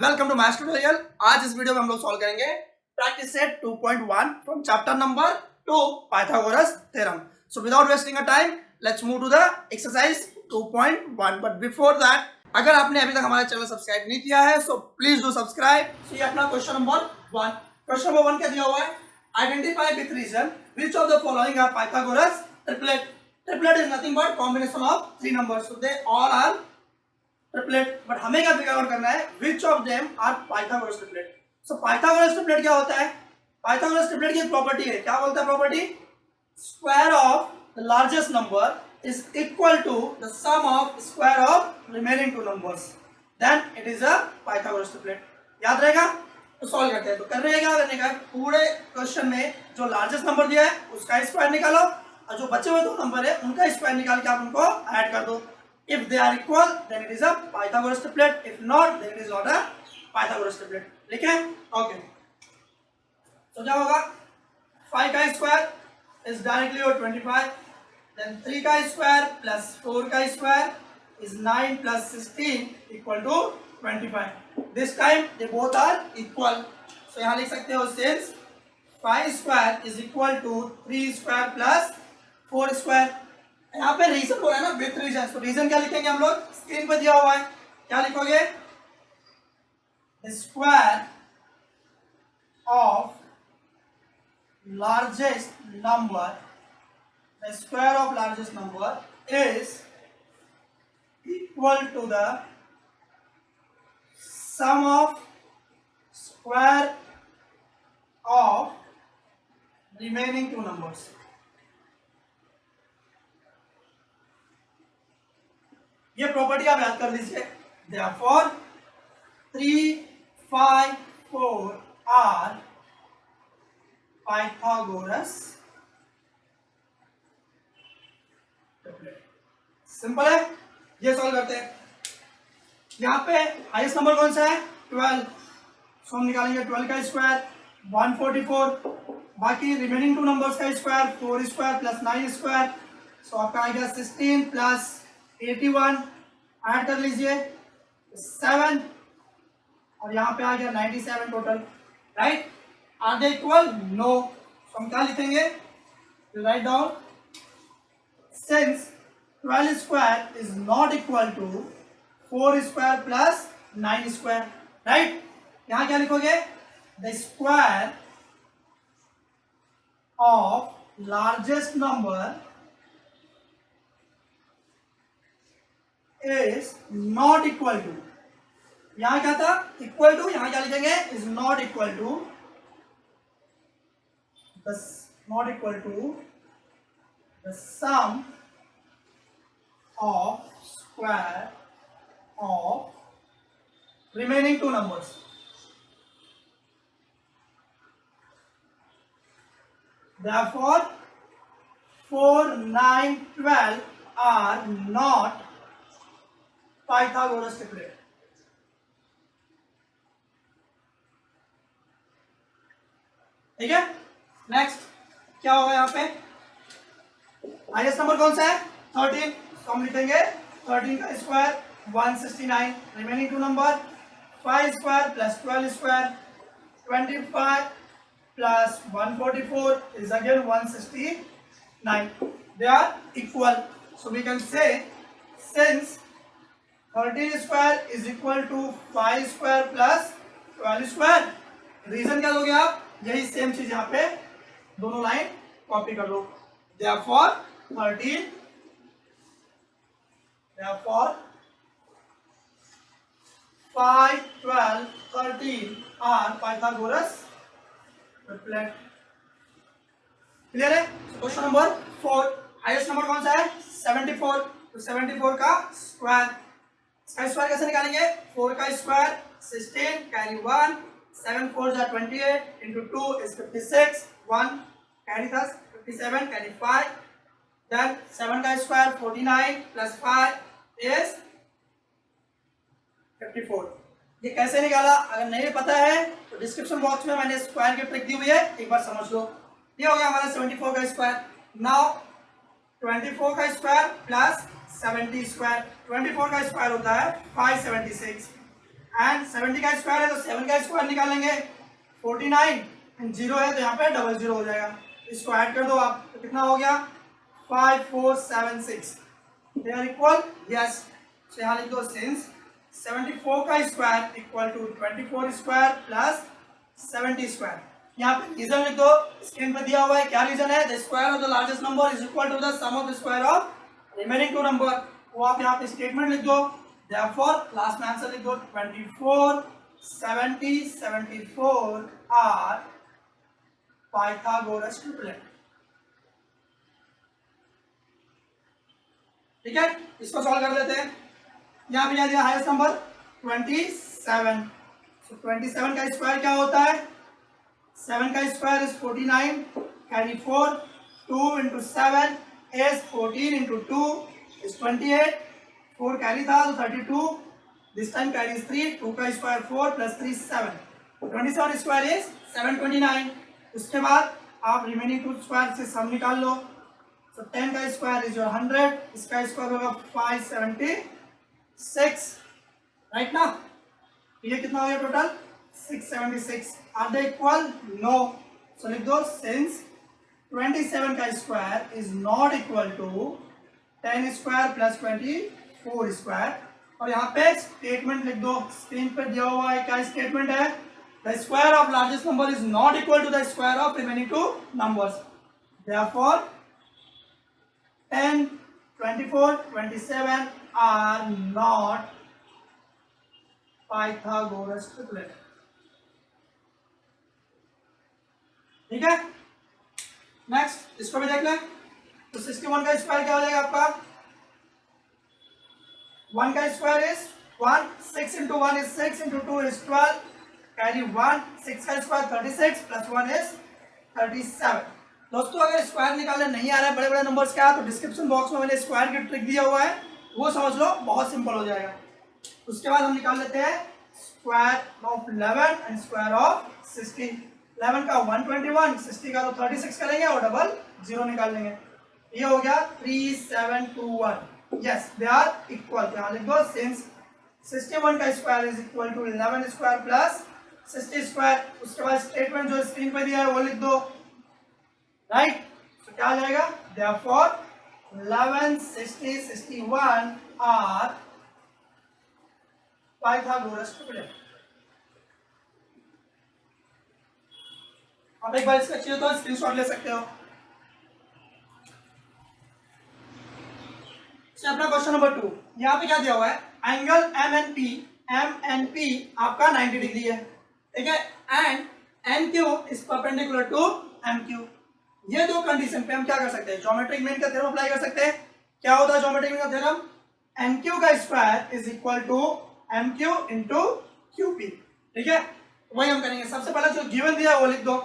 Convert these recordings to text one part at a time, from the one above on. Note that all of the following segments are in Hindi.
Welcome to maths tutorial. आज इस वीडियो में हम लोग सॉल्व करेंगे practice set 2.1 from chapter number 2 Pythagoras theorem. So without wasting a time let's move to the exercise 2.1। But before that, अगर आपने अभी तक हमारा चैनल सब्सक्राइब नहीं किया है सो प्लीज डू सब्सक्राइब। सो ये अपना क्वेश्चन नंबर 1। क्वेश्चन नंबर 1 क्या दिया हुआ है? Identify with reason which of the following are Pythagoras triplet. Triplet is nothing but combination of 3 numbers, so they all are triplet. But हमें क्या फिगर आउट करना है? Which of them are Pythagoras triplet. So Pythagoras triplet क्या होता है? पाइथागोरस ट्रिपलेट की एक प्रॉपर्टी है, क्या बोलता है property? Square of the largest number is equal to the sum of square of remaining two numbers, then it is a Pythagoras triplet. याद रहेगा? तो सॉल्व करते हैं। तो करने है क्या करने का? पूरे क्वेश्चन में जो लार्जेस्ट नंबर दिया है उसका स्क्वायर निकालो और जो बचे हुए दो नंबर है उनका स्क्वायर निकाल के आप उनको ऐड कर दो। If they are equal, then it is a Pythagoras triplet. If not, then it is not a Pythagoras triplet. ठीक है? Okay. So क्या होगा? 5 का square is directly over 25. Then 3 का स्क्वायर plus 4 का square is 9 plus 16 equal to 25. This time they both are equal. So यहाँ लिख सकते हो since 5 square is equal to 3 square plus 4 square. यहाँ पे रीजन हो रहा है ना, विथ रीजन। तो रीजन क्या लिखेंगे हम लोग? स्क्रीन पे दिया हुआ है, क्या लिखोगे? Square of largest number, the square of largest number is equal to the sum of square of remaining two numbers. ये प्रॉपर्टी आप याद कर लीजिए। Therefore 3, 5, 4 are Pythagoras triplet. Simple है, ये सॉल्व करते हैं। यहाँ पे हाईएस्ट नंबर कौन सा है? 12। सो हम निकालेंगे 12 का स्क्वायर 144, बाकी रिमेनिंग टू नंबर्स का स्क्वायर 4 स्क्वायर प्लस 9 स्क्वायर। सो आपका आएगा 16 प्लस 81, ऐड कर लीजिए 7 और यहाँ पे आ गया 97 total. Right? Are they equal? No. हम क्या लिखेंगे? Right down since 12 square is not equal to 4 square plus 9 square. Right? यहाँ क्या लिखोगे? The square of largest number is not equal to, यहां क्या था? इक्वल टू, यहां क्या लिखेंगे? is not equal to the sum of square of remaining two numbers. Therefore 4, 9, 12 are not Pythagoras triplet. ठीक है? नेक्स्ट क्या होगा? यहाँ पे हाईएस्ट नंबर कौन सा है? 13। तो हम लिखेंगे 13 का square 169, remaining two number 5 square plus 12 square 25 plus 144 is again 169. They are equal. So we can say since 13 square is equal to 5 square plus 12 square. Reason क्या दोगे आप? यही सेम चीज यहाँ पे दोनों लाइन कॉपी कर लो। Therefore 5, 12, 13 are Pythagoras triplet. Clear है? क्वेश्चन नंबर 4, हाईएस्ट नंबर कौन सा है? 74। तो 74 का स्क्वायर, इसका स्क्वायर कैसे निकालेंगे? 4 का स्क्वायर 16 कैरी 1, 7 4 जा 28 into 2 is 56, 1 कैरी था 57 कैरी 5, then 7 का स्क्वायर 49 plus 5 is 54। ये कैसे निकाला? अगर नहीं पता है तो डिस्क्रिप्शन बॉक्स में मैंने स्क्वायर की ट्रिक दी हुई है, एक बार समझ लो। ये हो गया हमारा 74 का स्क्वायर। नाउ 24 का स्क्वायर प्लस 70 स्क्वायर, 24 का स्क्वायर होता है 576, एंड 70 का स्क्वायर है तो 7 का स्क्वायर निकालेंगे 49 एंड 0 है तो यहाँ पे डबल 0 हो जाएगा। इसको ऐड कर दो आप तो कितना हो गया 5476 दे आर इक्वल यस। तो यहाँ लिख दो सिंस 74 का square equal to 24 square plus 70 square. यहाँ पे रीजन लिख दो, स्क्रीन पे दिया हुआ है क्या रीजन है, the square of the largest number is equal to the sum of the square of remaining two number. वो आप यहाँ पे स्टेटमेंट लिख दो, therefore लास्ट में आंसर लिख दो 24 70 74 आर पाइथागोरस ट्रिपलेट। ठीक है, इसको सॉल्व कर लेते हैं। यहाँ पे दिया हाईएस्ट नंबर 27, so 27 का स्क्वायर क्या होता है, 7 का square is 49 carry 4 2 into 7 is 14 into 2 is 28 4 carry था तो 32 दिस टाइम कैरी इज 3 2 का स्क्वायर 4 प्लस 3 7 27 स्क्वायर इज 729। उसके बाद आप रिमेनिंग टू स्क्वायर से सम निकाल लो। So 10 का स्क्वायर इज 100, इसका स्क्वायर होगा 576 राइट ना। ये कितना हो गया total 676। Are they equal no. So लिख दो सिंस 27 का square is not equal to 10 square plus 24 square. और यहाँ पे स्टेटमेंट लिख दो, स्क्रीन पे दिया हुआ है क्या स्टेटमेंट है, the square of largest number is not equal to the square of remaining two numbers, therefore 10 24 27 are not Pythagoras triplet। ठीक है, नेक्स्ट इसको भी देख लें। तो 61 का स्क्वायर क्या हो जाएगा आपका, 1 का square is 1 6 into 1 is 6 into 2 is 12 carry 1 6 का स्क्वायर 36 प्लस 1 is 37। दोस्तों अगर स्क्वायर निकालने नहीं आ रहा है बड़े बड़े नंबर्स का तो डिस्क्रिप्शन बॉक्स में मैंने स्क्वायर की ट्रिक दिया हुआ है, वो समझ लो, बहुत सिंपल हो जाएगा। उसके बाद हम निकाल लेते हैं square of 11 and square of 60। 11 का 121, 60 का तो 36 करेंगे और डबल 0 निकाल लेंगे। ये हो गया 3721। Yes they are equal. यहाँ लिख दो सिंस 61 का square is equal to 11 square plus 60 square. उसके बाद स्टेटमेंट जो स्क्रीन पे दिया है वो लिख दो राइट। तो क्या आ जाएगा, therefore 11 60 61 are Pythagoras triplet। आप एक बार इसका चाहिए तो स्क्रीनशॉट ले सकते हो। अपना क्वेश्चन नंबर 2, यहाँ पे क्या दिया हुआ है, एंगल MNP आपका 90 डिग्री है, ठीक है, and NQ is perpendicular to MQ। ये दो कंडीशन पे हम क्या कर सकते हैं, ज्योमेट्रिक मीन का थ्योरम अप्लाई कर सकते हैं। क्या होता है ज्योमेट्रिक मीन का थ्योरम, NQ का square is equal to MQ into QP। ठीक है, वही हम करेंगे। सबसे पहले जो गिवन दिया है वो लिख दो।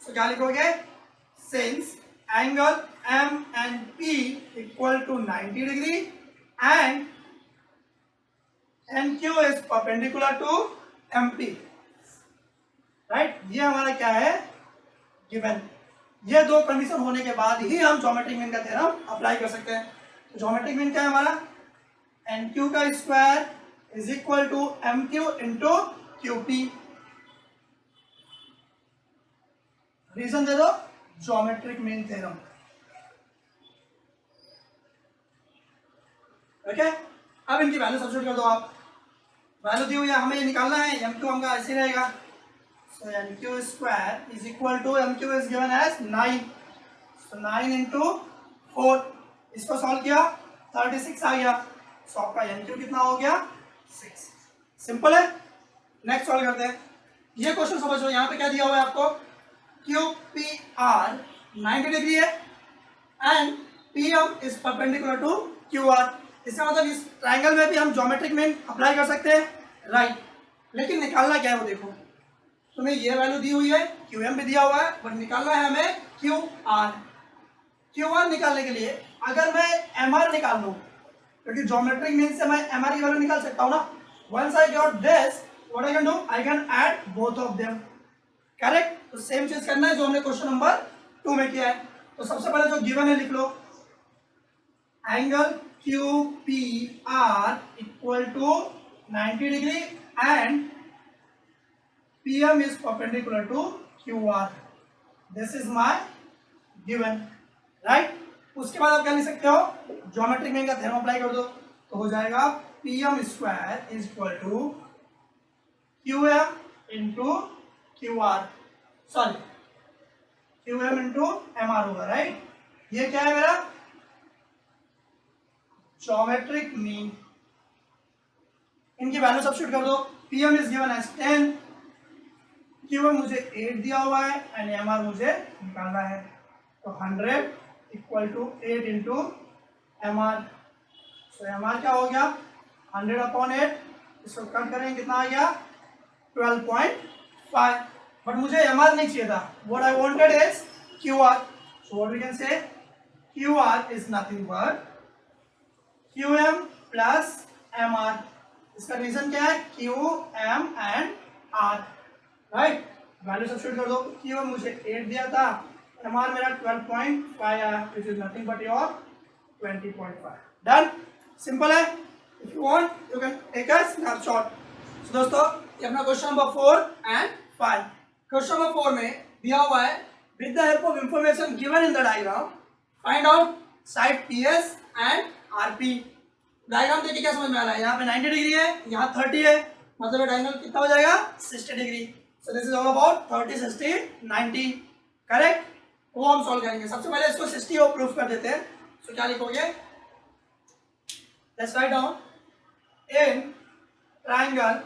तो क्या लिखोगे, since angle MNP equal to 90 degree and NQ is perpendicular to MP right. ये हमारा क्या है गिवन। ये दो कंडीशन होने के बाद ही हम ज्योमेट्रिक मीन का थ्योरम अप्लाई कर सकते हैं। तो ज्योमेट्रिक मीन क्या है हमारा, NQ का square is equal to MQ into QP। Reason दे दो, ज्योमेट्रिक मीन थ्योरम। ओके, अब इनकी वैल्यू सब्स्टिट्यूट कर दो आप। वैल्यू दी हुई है, हमें ये निकालना है, MQ हमका ऐसे रहेगा। So NQ square is equal to MQ is given as 9. So 9 into 4, इसको सॉल्व किया 36 आ गया। So आपका NQ कितना हो गया 6। सिंपल है। नेक्स्ट सॉल्व करते हैं। ये क्वेश्चन समझो, यहाँ पे क्या दिया हुआ है आपको, QPR 90 डिग्री है and PM is perpendicular to QR। इसका मतलब इस ट्राइंगल में भी हम ज्योमेट्रिक मीन अप्लाई कर सकते हैं राइट। लेकिन निकालना क्या है वो देखो, तुम्हें ये वैल्यू दी हुई है, QM भी दिया हुआ है, बट निकालना है हमें QR। QR निकालने के लिए अगर मैं MR निकाल लूं, क्योंकि ज्योमेट्रिक मीन से मैं MR की वैल्यू निकाल सकता हूं ना। Once I got this, what I can do, I can add both of them. Correct. तो सेम चीज करना है जो हमने क्वेश्चन नंबर 2 में किया है। तो सबसे पहले जो गिवन है लिख लो, angle QPR equal to 90 degree and PM is perpendicular to QR. This is my given, right? उसके बाद आप क्या लिख सकते हो, ज्योमेट्रिक मीन का थ्योरम अप्लाई कर दो तो हो जाएगा PM square is equal to QM into QR, sorry QM into MR होगा, राइट? ये क्या है मेरा ज्योमेट्रिक मीन। इनकी वैल्यू सब्स्टिट्यूट कर दो। PM is given as 10, QM मुझे 8 दिया हुआ है एंड MR मुझे निकालना है, तो 100 equal to 8 into MR। So MR क्या हो गया 100/8, इसको कट करेंगे कितना आ गया 12.5, बट मुझे MR नहीं चाहिए था, what I wanted is QR। So what we can say QR is nothing but QM plus MR। इसका रीजन क्या है QM and R, right? Value substitute कर दो। QM मुझे 8 दिया था, MR मेरा 12.5 आया, which is nothing but your 20.5। Done, simple है। If you want you can take a snapshot. So दोस्तों ये अपना question number 4 and 5। Question number 4 में दिया हुआ है with the help of information given in the diagram find out side PS and RP। Diagram देखिए क्या समझ में आ रहा है, यहाँ पे 90 डिग्री है, यहाँ 30 है, मतलब ये डायगोनल कितना हो जाएगा 60 degree. So this is all about 30, 60, 90, correct? वो हम सॉल्व करेंगे। सबसे पहले इसको 60 और प्रूफ कर देते हैं। सो क्या लिखोगे, let's write down in triangle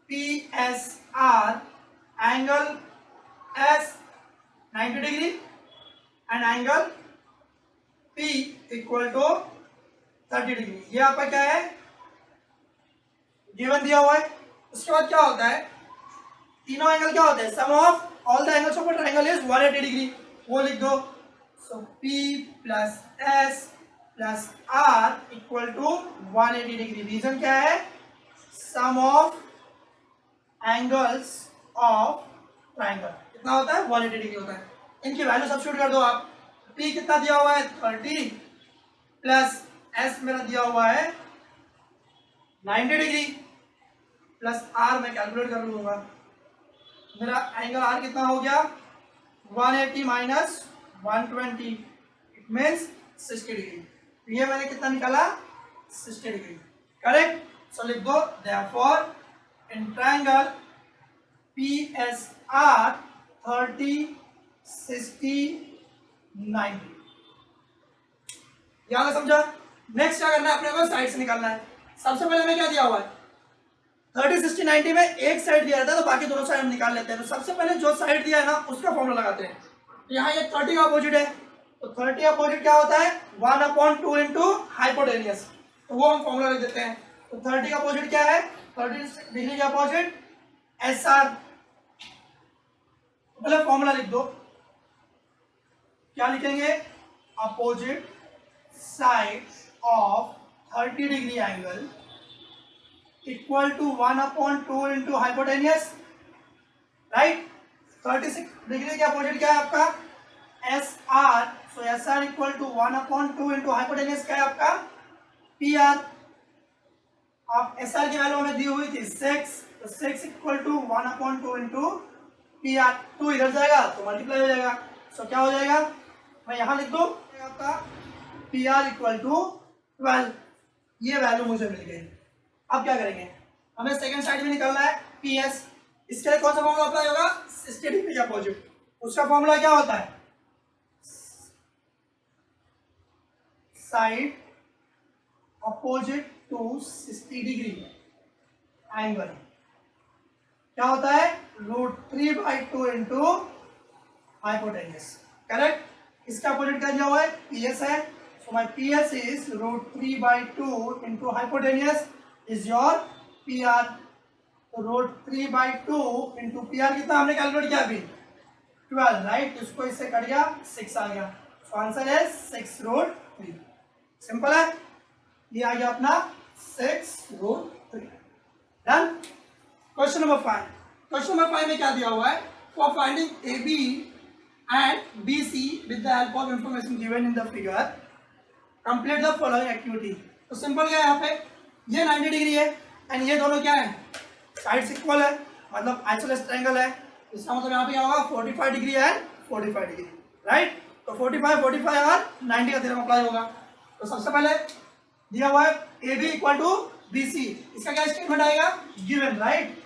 PSR angle S 90 degree and angle P equal to 30 degree. ये आपका क्या है गिवन दिया हुआ है। उसके बाद क्या होता है, तीनों एंगल क्या होते हैं, sum of all the angles of a triangle is 180 degree, वो लिख दो। So P plus S plus R equal to 180 degree. Reason क्या है, sum of angles of triangle कितना होता है 180 डिग्री होता है। इनकी वैल्यू सब्स्टिट्यूट कर दो आप। P कितना दिया हुआ है 30 प्लस S मेरा दिया हुआ है 90 डिग्री प्लस R मैं कैलकुलेट कर लूंगा। मेरा एंगल R कितना हो गया 180 माइनस 120, इट मीन्स 60 डिग्री। ये मैंने कितना निकाला 60 डिग्री, करेक्ट? सो लिख दो देयरफॉर इन ट्रायंगल PSR 30, 60, 90। यहां समझा? नेक्स्ट क्या करना है, अपने को साइड से निकालना है। सबसे पहले हमें क्या दिया हुआ है 30, 60, 90 में एक साइड दिया रहता है, तो बाकी दोनों साइड हम निकाल लेते हैं। तो सबसे पहले जो साइड दिया है ना उसका फॉर्मूला लगाते हैं। तो यहाँ ये 30 का अपोजिट है, तो 30 अपोजिट क्या होता है 1/2 इंटू हाइपोटेनियस, तो वो हम फॉर्मूला लिख देते हैं। तो 30 का अपोजिट क्या है, 30 डिग्री का अपोजिट SR। पहले फॉर्मूला लिख दो, क्या लिखेंगे, opposite side of 30 degree angle equal to 1/2 into hypotenuse, right? 36 degree के अपोजिट क्या है आपका SR, so SR equal to 1/2 into hypotenuse क्या है आपका PR। आप SR की वैल्यू हमें दी हुई थी 6, तो 6 इक्वल टू 1/2 इंटू PR। 2 इधर जाएगा तो मल्टीप्लाई हो जाएगा, सो क्या हो जाएगा, मैं यहाँ लिख दूँ आपका PR इक्वल टू 12। ये वैल्यू मुझे मिल गई। अब क्या करेंगे, हमें सेकंड साइड में निकालना है PS। इसके लिए कौन सा फॉर्मूला अप्लाई होगा, 60 डिग्री का अपोजिट। उसका फॉर्मूला क्या होता है, side opposite to 60 degree angle क्या होता है √3/2 इंटू हाइपोटेनियस, करेक्ट? इसका अपोजिट क्या दिया हुआ है PS है, so my PS is √3/2 into hypotenuse is your PR। तो √3/2 इंटू PR कितना हमने कैलकुलेट किया अभी 12, राइट? इसको इससे कट गया 6 आ गया, सो आंसर है 6√3। सिंपल है, ये आ गया अपना 6√3। Done. Question number 5। Question number 5 में क्या दिया हुआ है, for finding AB and BC with the help of information given in the figure complete the following activity. तो सिंपल क्या है, यहाँ पे ये 90 डिग्री है, एंड ये दोनों क्या है, साइड्स इक्वल है, मतलब आइसोलेस ट्रायंगल है। इसका मतलब यहाँ पे क्या होगा, 45 डिग्री एंड 45 डिग्री, राइट। तो 45 45 और 90 का थ्योरम अप्लाई होगा। तो सबसे पहले दिया हुआ है A B equal to B C, इसका क्या स्टेटमेंट आएगा, गिवन, राइट,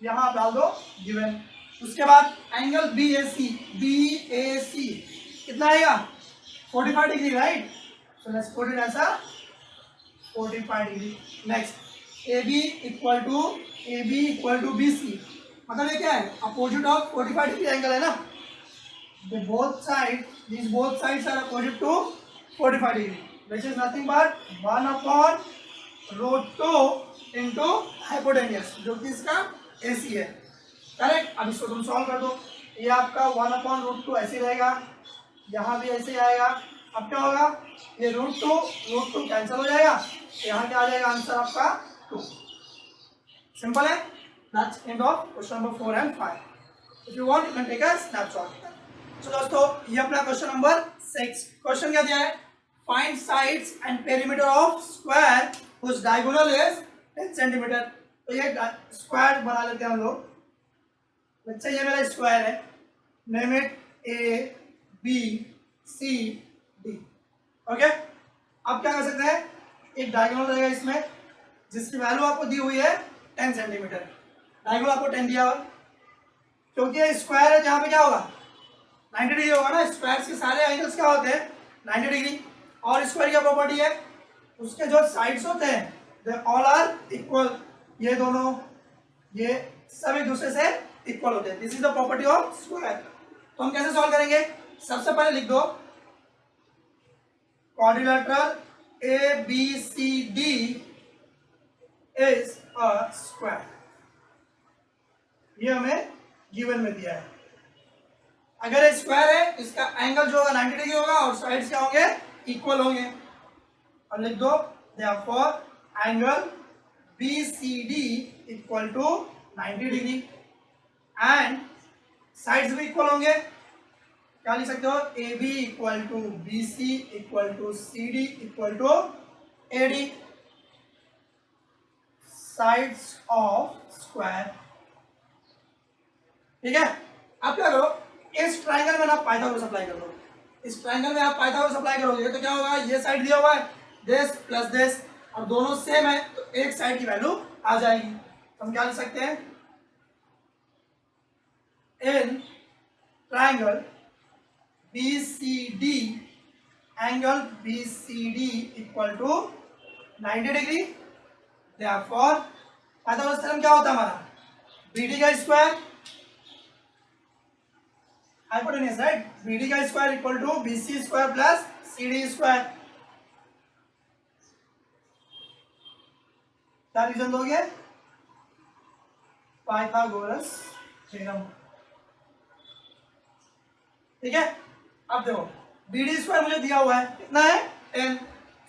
यहाँ डाल दो गिवन। उसके बाद एंगल बी ए सी कितना आएगा, 45 degree, right. So let's put it as 45 degree. Next A B equal to B C, मतलब ये क्या है, अपोजिट ऑफ 45 डिग्री एंगल है ना, both sides are opposite to 45 degree, which is nothing but 1 upon root 2 into hypotenuse, जो कि इसका AC है, करेक्ट। अब इसको तुम सॉल्व कर दो, ये आपका 1 अपॉन रूट 2 ऐसे रहेगा, यहाँ भी ऐसे आएगा। अब क्या होगा, ये रूट टू कैंसिल हो जाएगा, यहाँ क्या आ जाएगा आंसर आपका 2। सिंपल है। That's end of question number 4 and 5. If you want you can take a snapshot. तो दोस्तों ये अपना क्वेश्चन नंबर 6। क्वेश्चन क्या दिया है, find sides and perimeter of square whose diagonal is 10 centimetre. तो ये स्क्वायर बना लेते हैं हम लोग। बच्चा ये मेरा स्क्वायर है, name it A B C D, okay. अब क्या कर सकते हैं, एक डायगोनल रहेगा इसमें जिसकी वैल्यू आपको दी हुई है 10 सेंटीमीटर। डायगोनल आपको 10 दिया हुआ, क्योंकि ये स्क्वायर है, जहाँ पे क्या होगा 90 डिग्री होगा ना। स्क्वायर्स के सारे एंगल्स क्या होते हैं 90 डिग्री, और स्क्वायर क्या प्रॉपर्टी है, उसके जो साइड्स होते हैं दे ऑल आर इक्वल, ये दोनों ये सब एक दूसरे से इक्वल होते हैं। This is the property of square. तो हम कैसे सॉल्व करेंगे, सबसे पहले लिख दो quadrilateral A B C D is a square, ये हमें गिवन में दिया है। अगर ये स्क्वायर है, इसका एंगल जो होगा 90 डिग्री होगा और साइड्स क्या होंगे, इक्वल होंगे। अब लिख दो therefore angle BCD equal to 90 degree and sides भी इक्वल होंगे। क्या लिख सकते हो, AB equal to BC equal to CD equal to AD, sides of square, ठीक है। अब क्या करो, इस ट्रायंगल में ना पाइथागोरस अप्लाई कर दो। इस ट्रायंगल में आप पाइथागोरस अप्लाई करोगे तो क्या होगा, ये साइड दिया हुआ है दिस प्लस दिस, और दोनों सेम है तो एक साइड की वैल्यू आ जाएगी। तो हम क्या लिख सकते हैं, in triangle BCD angle BCD equal to 90 degree, therefore Pythagoras theorem क्या होता है हमारा, BD का स्क्वायर हाइपोटेन्यूज, राइट, BD का square equal to BC square plus CD square. क्या रीजन दोगे, पाइथागोरस थ्योरम, ठीक है। अब देखो BD स्क्वायर मुझे दिया हुआ है, कितना है 10,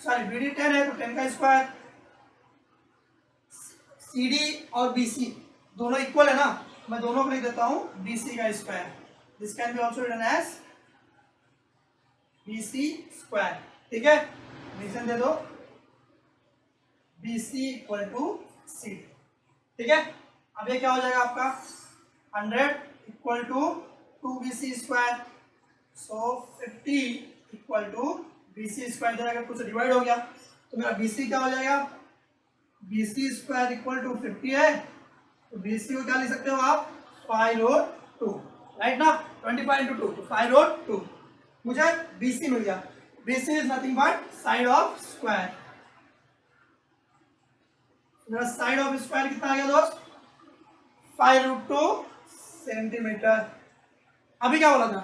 सॉरी BD 10 है तो 10 का स्क्वायर, CD और BC दोनों इक्वल है ना, मैं दोनों को लिख देता हूं BC का square, this can be also written as BC square, ठीक है। रीजन दे दो BC इक्वल टू CD, ठीक है। अब ये क्या हो जाएगा आपका 100 equal to 2BC square, so 50 equal to BC square, अगर कुछ डिवाइड हो गया तो मेरा BC क्या हो जाएगा, BC स्क्वायर इक्वल टू 50 है तो BC को क्या लिख सकते हो आप 5 रूट 2, राइट ना, 25 into 2 तो 5 रूट 2, मुझे BC मिल गया। BC is nothing but side of square, मेरा साइड ऑफ स्क्वायर कितना आ गया दोस्त, 5 रूट 2 सेंटीमीटर। अभी क्या बोला था,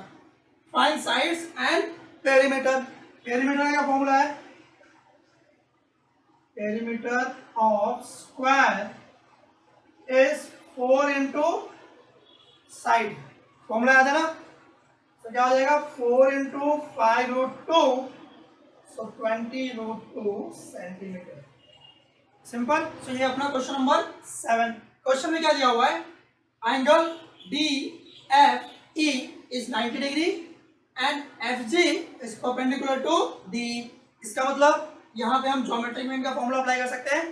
find sides and perimeter. Perimeter का फॉर्मूला है perimeter of square is 4 into side, formula याद है ना, तो क्या हो जाएगा 4 इंटू 5 रूट 2, सो 20 रूट 2 सेंटीमीटर। सिंपल। सो ये अपना क्वेश्चन नंबर 7। क्वेश्चन में क्या दिया हुआ है, angle DFE is 90 degree and FG is perpendicular to D। इसका मतलब यहाँ पे हम ज्योमेट्रिक मीन का फॉर्मूला अप्लाई कर सकते हैं।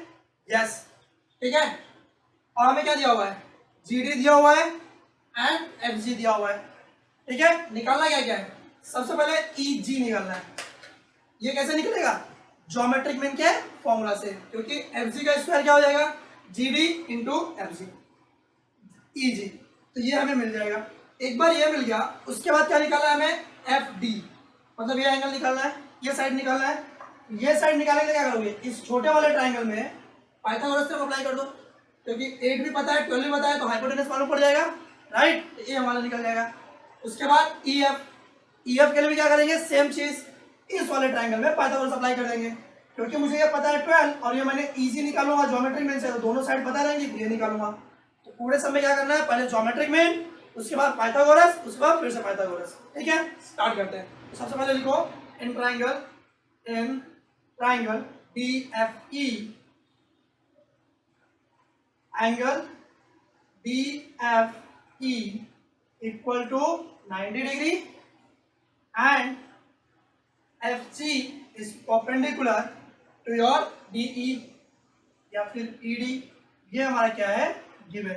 यस, ठीक है। और हमें क्या दिया हुआ है, जीडी दिया हुआ है एंड एफजी दिया हुआ है, ठीक है। निकालना क्या क्या है, सबसे पहले ईजी निकालना है। ये कैसे निकलेगा, ज्योमेट्रिक मीन के फॉर्मूला से, क्योंकि एफजी का स्क्वायर क्या हो जाएगा, जीडी इंटू एफजी, ईजी। तो ये हमें मिल जाएगा। एक बार ये मिल गया, उसके बाद क्या निकालना है हमें, एफ डी, मतलब ये एंगल निकालना है, ये साइड निकालना है। ये साइड निकालने के लिए क्या करोगे, इस छोटे वाले ट्राइंगल में पाइथागोरस थ्योरम अप्लाई कर दो, क्योंकि 8 भी पता है 12 भी पता है, तो हाइपोटेनस मालूम पड़ जाएगा, राइट। ये हमारा निकल जाएगा। उसके बाद ई एफ, ई एफ के लिए भी क्या करेंगे, सेम चीज, इस वाले ट्राइंगल में पाइथागोरस अप्लाई कर देंगे, क्योंकि मुझे ये पता है 12 और ये मैंने इजी निकालूंगा ज्योमेट्रिक मीन से, तो दोनों साइड पता रहेंगी, ये निकालूंगा। तो पूरे समय क्या करना है, पहले ज्योमेट्रिक मीन, उसके बाद पाइथागोरस, उसके बाद फिर से पाइथागोरस, ठीक है। स्टार्ट करते हैं। तो सबसे पहले लिखो in triangle D F E, angle D F E equal to 90 degree and F G is perpendicular to your D E या फिर ई डी। ये हमारा क्या है, गिवन,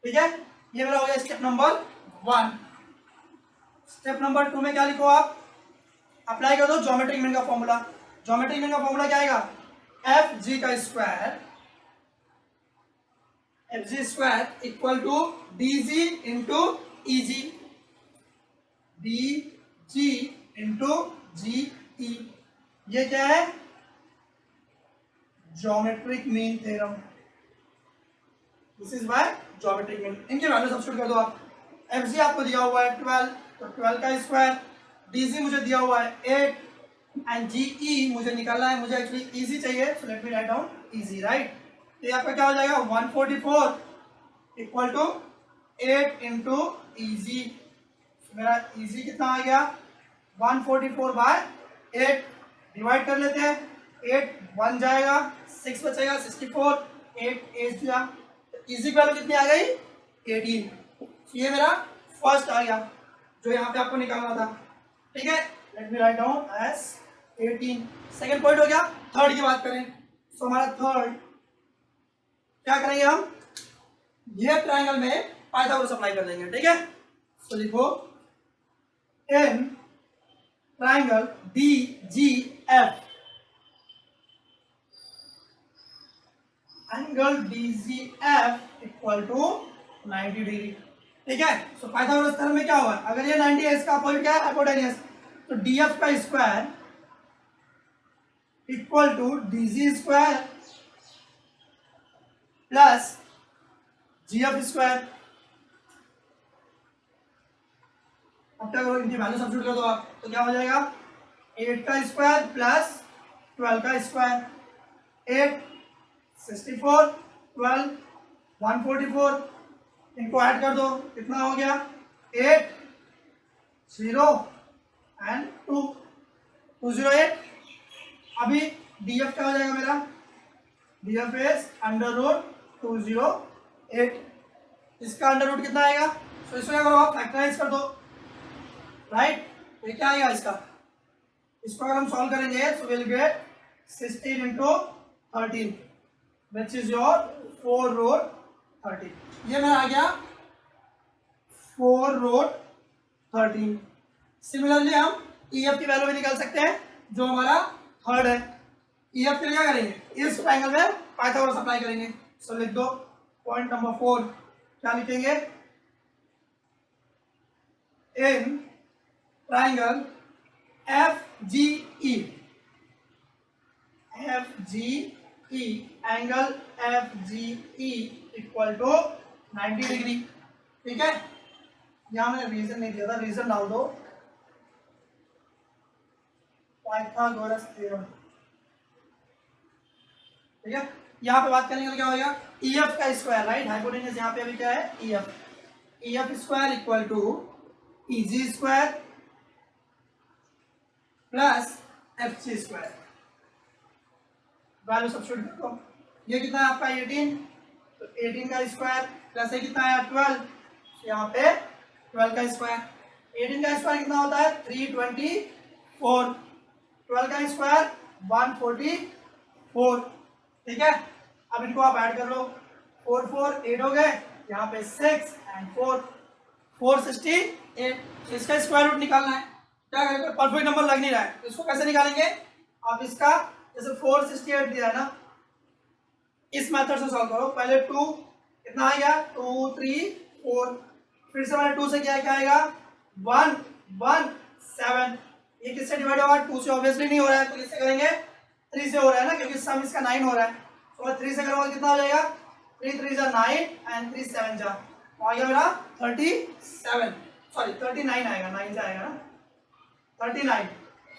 ठीक है। ये मेरा हो गया स्टेप नंबर 1। स्टेप नंबर 2 में क्या लिखो आप, अप्लाई कर दो ज्योमेट्रिक मीन का फॉर्मूला। ज्योमेट्रिक मीन का फॉर्मूला क्या आएगा, एफ जी का square, F G square equal to D G into E G, D G into G E. ये क्या है, geometric mean theorem, this is by geometric mean. इनकी वैल्यू सब्स्टिट्यूट कर दो आप। एफ जी आपको दिया हुआ है 12, तो 12 का स्क्वायर, डी जी मुझे दिया हुआ है 8 एंड जी ई मुझे निकालना है, मुझे एक्चुअली इजी चाहिए, so let me write down easy, right. तो ये आपका क्या हो जाएगा, 144 इक्वल टू 8 इंटू ईजी। मेरा ईजी कितना आ गया, 144 बाय 8, डिवाइड कर लेते हैं, 8 1 जाएगा, 6 बचेगा, 64, 8 8 दिया, इजी की वैल्यू कितनी आ गई, 18। ये मेरा फर्स्ट आ गया जो यहाँ पे आपको निकालना था, ठीक है। Let me write down as 18। Second point हो गया। थर्ड की बात करें, सो हमारा थर्ड क्या करेंगे हम, ये ट्राइंगल में पाइथागोरस अप्लाई कर देंगे, ठीक है। सो लिखो in triangle D G F, angle D G F equal to 90 degree, ठीक है। सो पाइथागोरस थ्योरम में क्या होगा, अगर ये 90 है, इसका अपोजिट क्या है, हाइपोटेन्यूस, तो डी एफ का square equal to D G square plus G F square. अब क्या करो, इनकी वैल्यू सब्स्टिट्यूट कर दो आप, तो क्या हो जाएगा, 8 का स्क्वायर प्लस 12 का स्क्वायर, 8 64 12 144, इनको ऐड कर दो, कितना हो गया, 8 0 एंड 2 208। अभी डी एफ क्या हो जाएगा मेरा, D F is under root 208, इसका अंडर रूट कितना आएगा, तो इसको क्या करो आप, फैक्टराइज कर दो, राइट। ये क्या आएगा इसका, इसको अगर हम सॉल्व करेंगे तो will get 16 into 13 which is your 4 root 13। ये मेरा आ गया 4 रूट 13। सिमिलरली हम ई एफ की वैल्यू भी निकाल सकते हैं, जो हमारा थर्ड है। ई एफ के लिए क्या करेंगे, इस ट्राइंगल में पाइथागोरस अप्लाई करेंगे। सो लिख दो पॉइंट नंबर 4, क्या लिखेंगे, in triangle F G E, F G E, angle F G E equal to 90 degree, ठीक है। यहां मैंने रीजन नहीं दिया था, रीजन डाल दो, पाइथागोरस थ्योरम, ठीक है। यहाँ पे बात करेंगे तो क्या होगा, ई एफ का स्क्वायर, राइट, हाइपोटेन्यूस यहाँ पे अभी क्या है, E F, E F square equal to E G square plus F C square. Value substitute करो, ये कितना है आपका 18, तो 18 का स्क्वायर प्लस ये कितना है 12, यहाँ पे 12 का स्क्वायर, 18 का स्क्वायर कितना होता है 324, 12 का स्क्वायर 144, ठीक है, अब इनको आप ऐड कर लो, 4 4 8 हो गए, यहाँ पे 6 एंड 4 468। तो इसका स्क्वायर रूट निकालना है। क्या करेंगे, परफेक्ट नंबर लग नहीं रहा है तो इसको कैसे निकालेंगे, आप इसका जैसे 468 दिया है ना, इस मेथड से सॉल्व करो। पहले 2 कितना आएगा, 2 3 4, फिर से मैंने 2 से किया, क्या आएगा 1 1 7। ये किससे डिवाइड होगा, 2 से ऑब्वियसली नहीं हो रहा है तो किससे करेंगे, 3 से हो रहा है ना, क्योंकि सम इसका 9 हो रहा है। तो मैं 3 से करूँगा कितना हो जाएगा, 3 3 जा 9 एंड 3 7 जा, तो आ गया मेरा 37, सॉरी 39 आएगा, 9 से आएगा ना 39।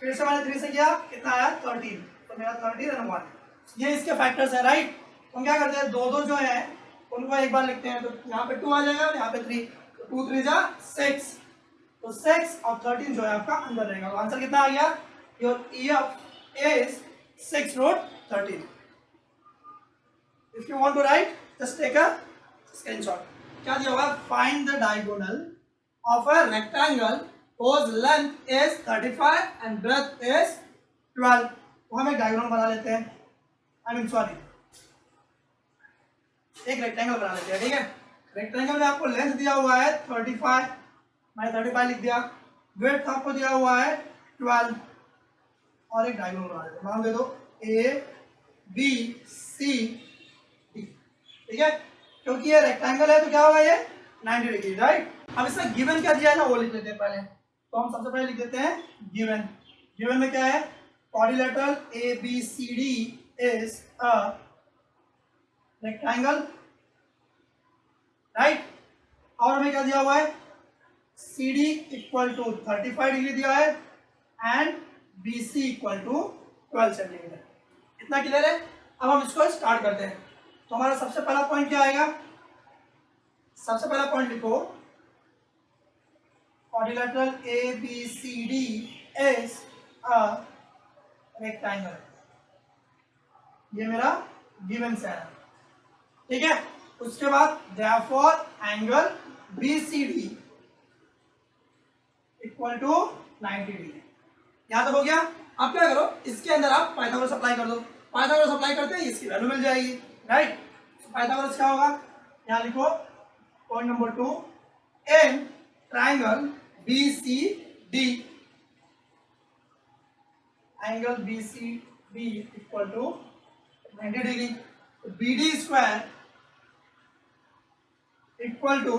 फिर से मैंने 3 से किया, कितना आया 13, तो मेरा 13 एंड 1। ये इसके फैक्टर्स है राइट। तो हम क्या करते हैं, दो दो जो है उनको एक बार लिखते हैं, तो यहाँ पे 2 आ जाएगा और यहाँ पे 3, तो 2 3 जा 6, तो 6 और 13 जो है आपका अंदर रहेगा। तो आंसर कितना आ गया, your EF is 6 root 13। If you want to write just take a screenshot. क्या दिया होगा, find the diagonal of a rectangle whose length is 35 and breadth is 12। तो हम एक डायग्राम बना लेते हैं, सॉरी एक रेक्टेंगल बना लेते हैं। ठीक है, रेक्टेंगल में आपको लेंथ दिया हुआ है 35, मैंने 35 लिख दिया, विड्थ आपको दिया हुआ है 12, और एक डायग्राम बना लेते हैं, नाम दे दो ABCD। ठीक है, क्योंकि ये रेक्टेंगल है तो क्या होगा, ये 90 डिग्री राइट। अब इसमें गिवन क्या दिया है ना वो लिख लेते हैं पहले। तो हम सबसे पहले लिख देते हैं गिवन। गिवन में क्या है, quadrilateral ABCD is a rectangle right. और हमें क्या दिया हुआ है, CD इक्वल टू 35 डिग्री दिया है and BC equal to 12 centimetre. इतना क्लियर है। अब हम इसको स्टार्ट करते हैं। तो हमारा सबसे पहला पॉइंट क्या आएगा, सबसे पहला पॉइंट लिखो, quadrilateral ABCD is a rectangle। ये मेरा गिवन से है, ठीक है। उसके बाद therefore angle BCD equal to 90 degree. यहां तक हो गया। अब क्या करो, इसके अंदर आप पाइथागोरस अप्लाई कर दो। पाइथागोरस अप्लाई करते हैं इसकी वैल्यू मिल जाएगी राइट। पाइथागोरस क्या होगा, यहां लिखो point number 2, in triangle BCD, angle BCD equal to 90 degree. BD square equal to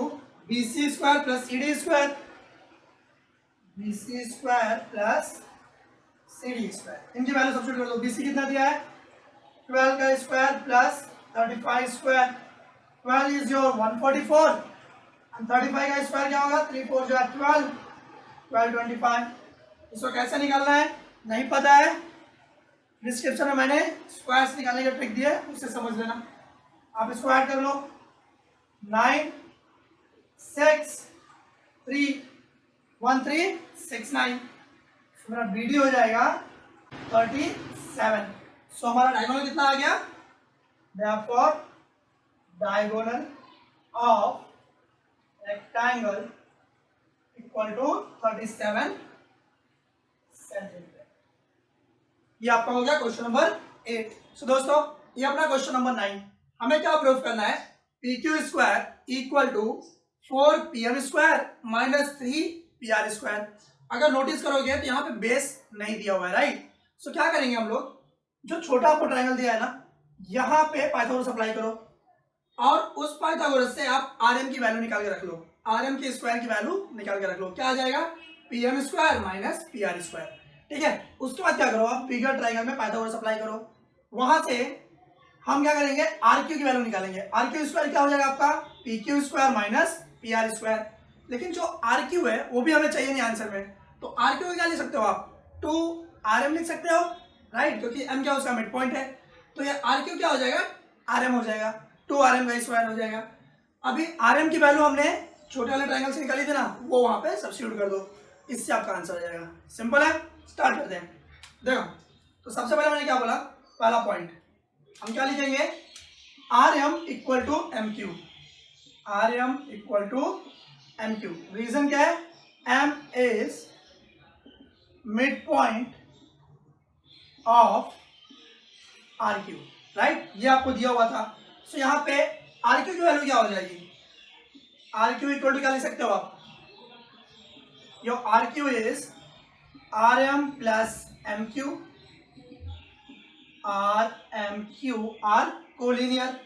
BC square plus CD square, BC square plus CD square. इनकी वैल्यू सब्स्टिट्यूट कर दो। BC कितना दिया है, 12 का square plus 35 square, 12 is your 144 and 35 का स्क्वायर क्या होगा, 3 4 जो 12, 12 25। इसको कैसे निकालना है नहीं पता है, डिस्क्रिप्शन में मैंने स्क्वायर्स निकालने का ट्रिक दिया है, उससे समझ लेना। आप इसको ऐड कर लो, 9 6 3 1 3 6 9, मेरा BD हो जाएगा 37। सो हमारा डायगोनल कितना आ गया, therefore diagonal of rectangle equal to 37 centimetre. ये आपका हो गया क्वेश्चन नंबर 8। सो दोस्तों ये अपना क्वेश्चन नंबर 9। हमें क्या प्रूव करना है, PQ square equal to 4PM square minus 3PR square. अगर नोटिस करोगे तो यहाँ पे बेस नहीं दिया हुआ है राइट। सो क्या करेंगे हम लोग, जो छोटा आपको ट्रायंगल दिया है ना, यहाँ पे पाइथागोरस अप्लाई करो और उस पाइथागोरस से आप RM की वैल्यू निकाल के रख लो, RM की स्क्वायर की वैल्यू निकाल के रख लो। क्या आ जाएगा, PM square minus PR square. ठीक है, उसके बाद क्या करो, आप बिगर ट्रायंगल में पाइथागोरस अप्लाई करो। वहां से हम क्या करेंगे, RQ की वैल्यू निकालेंगे। RQ स्क्वायर क्या हो जाएगा आपका, PQ square minus PR square. लेकिन जो RQ है वो भी हमें चाहिए नहीं आंसर में, तो RQ को क्या लिख सकते हो आप, 2RM लिख सकते हो राइट, क्योंकि M क्या उसका मिड पॉइंट है। तो ये RQ क्या हो जाएगा, RM हो जाएगा, 2RM का स्क्वायर हो जाएगा। अभी RM की वैल्यू हमने छोटे वाले ट्रायंगल से निकाली थी ना, वो वहां पे सब्स्टिट्यूट कर दो, इससे आपका आंसर हो जाएगा। सिंपल है, स्टार्ट करते हैं। देखो तो सबसे पहले मैंने क्या बोला, पहला पॉइंट हम क्या लिखेंगे, RM equal to MQ, RM equal to MQ। Reason क्या है, M is mid point of RQ। Right, ये आपको दिया हुआ था। सो यहाँ पे आर क्यू की वैल्यू क्या हो जाएगी, आर क्यू इक्वल टू क्या लिख सकते हो आप, your R Q is R M plus M Q, R M Q are collinear.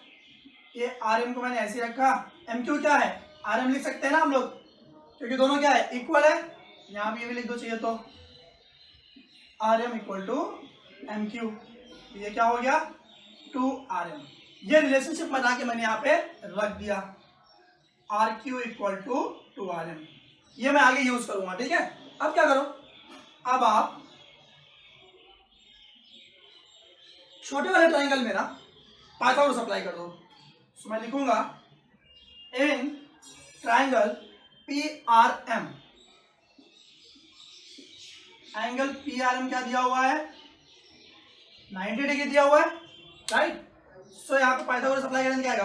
ये आर एम को मैंने ऐसे रखा, एम क्यू क्या है, आर एम लिख सकते हैं ना हम लोग, क्योंकि दोनों क्या है, इक्वल है। यहाँ भी ये भी लिख दो चाहिए तो, R M equal to M Q, ये क्या हो गया 2 RM। ये रिलेशनशिप बना के मैंने यहाँ पे रख दिया, R Q equal to 2 RM। ये मैं आगे यूज करूंगा, ठीक है। अब क्या करो, अब आप छोटे वाले ट्राइंगल में ना पाइथागोरस अप्लाई कर दो। सो मैं लिखूंगा in triangle P R M, angle P R M क्या दिया हुआ है, 90 डिग्री दिया हुआ है, राइट। सो यहाँ पे पाइथागोरस अप्लाई करेंगे क्या आएगा,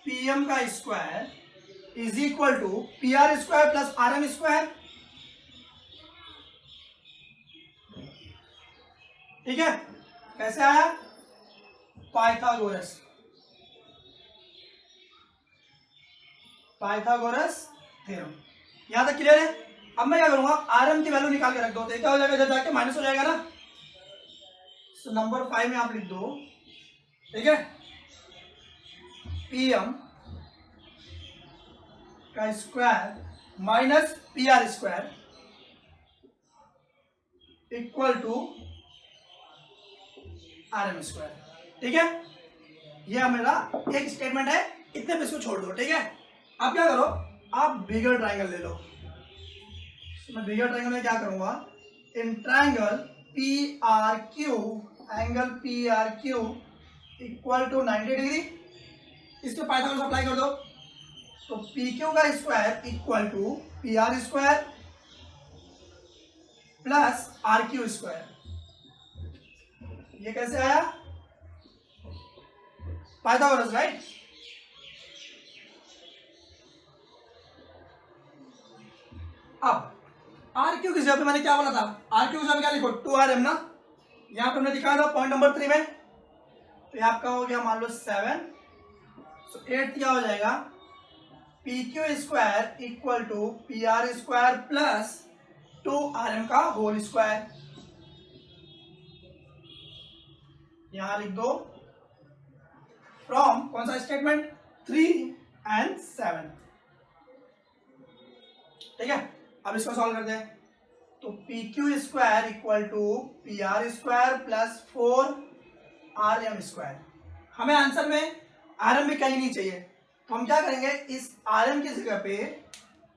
पी एम का square is equal to P R square plus R M square, ठीक है। कैसे आया, पाइथागोरस थ्योरम, यहां तक क्लियर है। अब मैं क्या करूंगा, आर एम की वैल्यू निकाल के रख दो, तो क्या हो जाएगा, इधर जाके माइनस हो जाएगा ना। सो नंबर 5 में आप लिख दो, ठीक है, पी एम का square minus P R square equal to R M square, ठीक है। यह मेरा एक स्टेटमेंट है, इतने पे इसको छोड़ दो, ठीक है। अब क्या करो, आप बिगर ट्राइंगल ले लो। तो मैं बिगर ट्राइंगल में क्या करूंगा, in triangle P R Q, angle P R Q equal to 90 degree, इस पे पाइथागोरस अप्लाई कर दो। तो पी क्यू का square equal to P R square plus R Q square, ये कैसे आया, पाइथागोरस, राइट। अब आर क्यू की जगह पे मैंने क्या बोला था, आर क्यू की जगह पे क्या लिखो, 2RM ना, यहां पे हमने दिखाया था पॉइंट नंबर 3 में, तो ये आपका हो गया मान लो 7। सो 8 क्या हो जाएगा, P Q square equal to P R square plus 2RM का होल स्क्वायर, यहां लिख दो फ्रॉम कौन सा स्टेटमेंट, 3 and 7, ठीक है। अब इसको सॉल्व करते हैं, तो P Q square equal to P R square plus 4RM square. हमें आंसर में आर एम भी कहीं नहीं चाहिए, तो हम क्या करेंगे, इस आर एम की जगह पे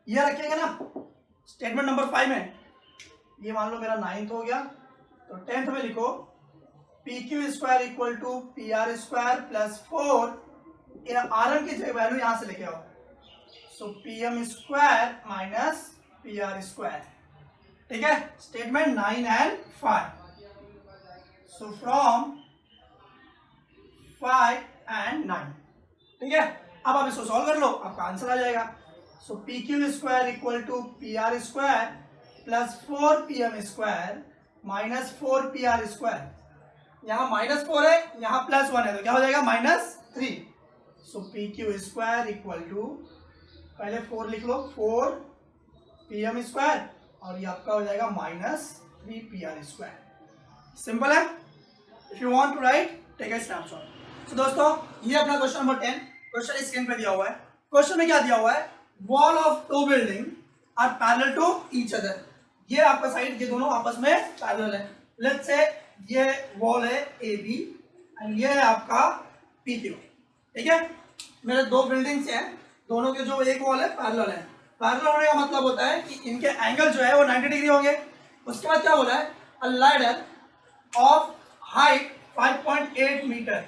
ये रखेंगे ना, स्टेटमेंट नंबर 5 में, ये मान लो मेरा 9th हो गया, तो 10th में लिखो P Q square equal to P R square plus 4, R M की वैल्यू यहां से लेके आओ, so P M square minus P R square, ठीक है। Statement 9 and 5, so from 5 and 9, ठीक है। अब आप इसको सॉल्व कर लो, आपका आंसर आ जाएगा। So P Q square equal to P R square plus 4PM square minus 4PR square, यहाँ -4 है, यहाँ +1 है, तो क्या हो जाएगा -3। So P Q square equal to, पहले 4 लिख लो, 4PM स्क्वायर, और ये आपका हो जाएगा -3PR स्क्वायर। सिंपल है। If you want to write, take a snapshot. तो दोस्तों, ये अपना क्वेश्चन नंबर 10, क्वेश्चन स्क्रीन पे दिया हुआ है। क्वेश्चन में क्या दिया हुआ है, wall of 2 building are parallel to each other. ये आपका साइड, ये दोनों आपस में पैरेलल है। लेट्स से ये वॉल है ए बी एंड ये है आपका पी क्यू, ठीक है। मेरे 2 बिल्डिंग्स हैं, दोनों के जो एक वॉल है पैरेलल है। पैरेलल होने का मतलब होता है कि इनके एंगल जो है वो 90 डिग्री होंगे। उसके बाद क्या बोला है, a ladder of height 5.8 metre,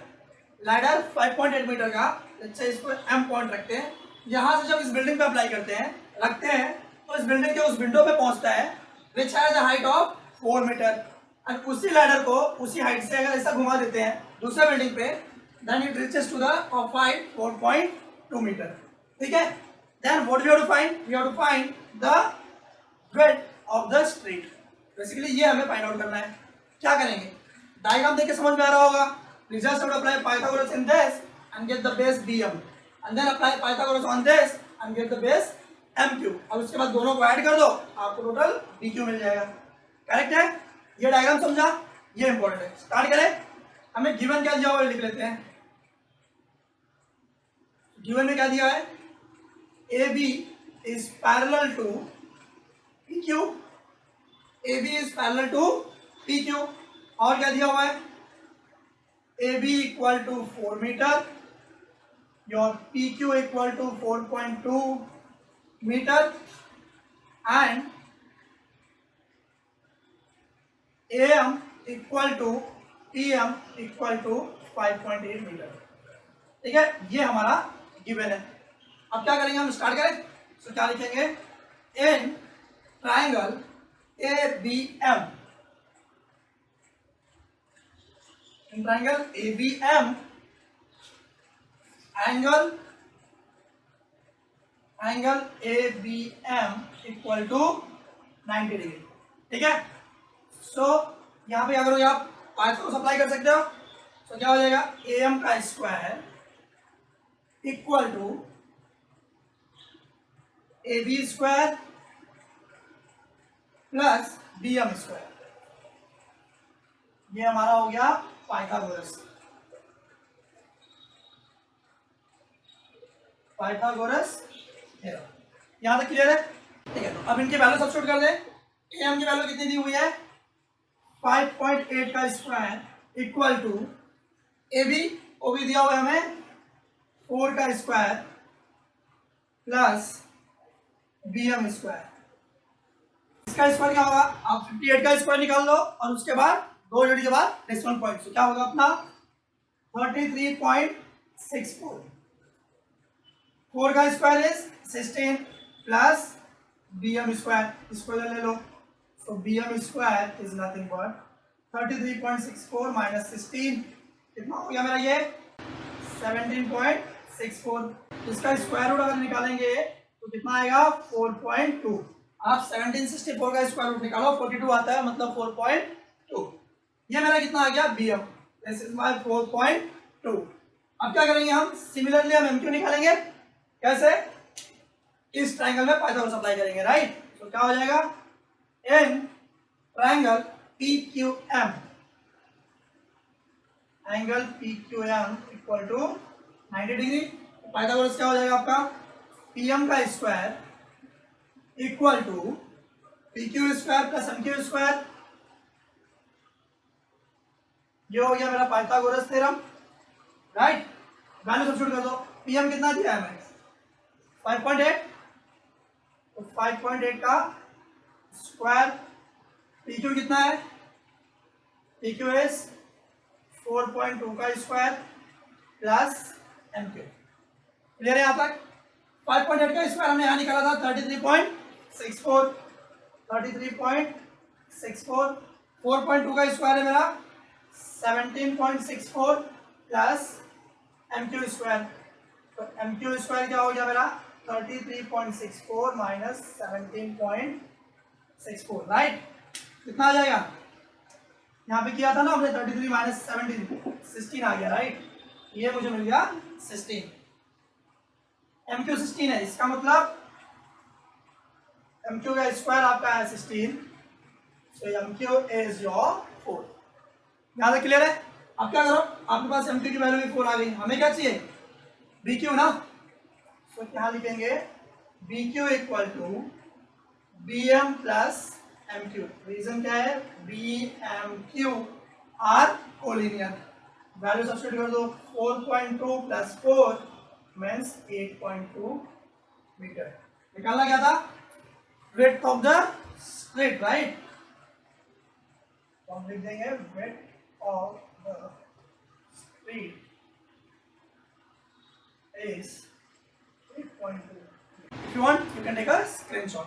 ladder 5.8 metre का, लेट्स से इसको एम पॉइंट रखते हैं, यहाँ से जब इस बिल्डिंग पे अप्लाई करते हैं, रखते हैं, तो इस बिल्डिंग के उस विंडो पे पहुंचता है which has a height of 4 metre, and उसी लैडर को उसी हाइट से अगर ऐसा घुमा देते हैं दूसरे बिल्डिंग पे, then it reaches to the of height 4.2 metre, ठीक है। Then what we have to find, we have to find the width of the street. Basically ये हमें फाइंड आउट करना है। क्या करेंगे, डायग्राम देख के समझ में आ रहा होगा. Results would apply Pythagoras in this and get the base BM, and then apply Pythagoras on this and get the base MQ. अब उसके बाद दोनों को ऐड कर दो, आपको टोटल BQ मिल जाएगा. करेक्ट है? ये डायग्राम समझा? ये इंपॉर्टेंट है. स्टार्ट करें. हमें गिवन क्या दिया हुआ है लिख लेते हैं. गिवन में क्या दिया है? AB is parallel to PQ. AB is parallel to PQ. और क्या दिया हुआ है? AB equal to 4 meter, your PQ equal to 4.2 meter, and AM equal to PM equal to 5.8 meter. ठीक है, ये हमारा गिवन है. अब क्या करेंगे हम? स्टार्ट करें. तो क्या लिखेंगे? In triangle ABM, in triangle ABM, angle ABM equal to 90 degree. ठीक है. सो यहाँ पे क्या करोगे आप? पाइथागोरस अप्लाई कर सकते हो. तो क्या हो जाएगा? AM का square equal to AB square plus BM square. ये हमारा हो गया पाइथागोरस. थ्योरम. यहां तक क्लियर है? ठीक है. तो अब इनकी वैल्यू सब्स्टिट्यूट कर दें. AM की वैल्यू कितनी दी हुई है? 5.8 का square equal to AB, OB दिया हुआ है हमें 4 का स्क्वायर प्लस BM स्क्वायर. इसका स्क्वायर क्या होगा? आप 58 का स्क्वायर निकाल दो और उसके बाद 2 जोड़ी के बाद डेसिमल पॉइंट. क्या होगा अपना? 33.64. 4 का square is 16 plus BM square. इसको ले लो. सो BM square is nothing but 33.64 minus 16. कितना हो गया मेरा? ये 17.64. इसका स्क्वायर रूट अगर निकालेंगे तो कितना आएगा? 4.2. आप 1764 का स्क्वायर रूट निकालो, 42 आता है, मतलब 4.2. ये मेरा कितना आ गया? BM. This is my 4.2. अब क्या करेंगे हम? सिमिलरली हम MQ निकालेंगे. कैसे? इस ट्रायंगल में पाइथागोरस अप्लाई करेंगे. राइट. तो क्या हो जाएगा? In triangle PQM, angle PQM equal to 90 degree. Pythagoras क्या हो जाएगा आपका? PM का square equal to PQ square plus MQ square. ये हो गया मेरा Pythagoras theorem. Right. Value substitute कर दो. PM कितना दिया है हमें? 5.8. तो 5.8 का स्क्वायर. PQ कितना है? PQ इज 4.2 का स्क्वायर प्लस MQ. क्लियर है यहाँ तक? 5.8 का स्क्वायर हमने यहाँ निकाला था 33.64. 33.64. 4.2 का स्क्वायर है मेरा 17.64 प्लस MQ स्क्वायर. तो MQ स्क्वायर क्या हो गया मेरा? 33.64 माइनस 17.64. राइट. कितना आ जाएगा? यहाँ पे किया था ना हमने 33 माइनस 17, 16 आ गया. राइट. ये मुझे मिल गया 16. MQ 16 है. इसका मतलब MQ का स्क्वायर आपका है 16. सो MQ इज योर 4. यहाँ तक क्लियर है? अब क्या करो? आपके पास MQ की वैल्यू भी 4 आ गई. हमें क्या चाहिए? BQ ना. तो क्या लिखेंगे? BQ equal to BM plus MQ. Reason क्या है? BMQ are collinear. Value substitute कर दो. 4.2 प्लस 4 मीन्स 8.2 मीटर. निकालना क्या था? Width of the slit. Right. तो हम लिख देंगे width of the street is 8.2. If you want, you can take a screenshot.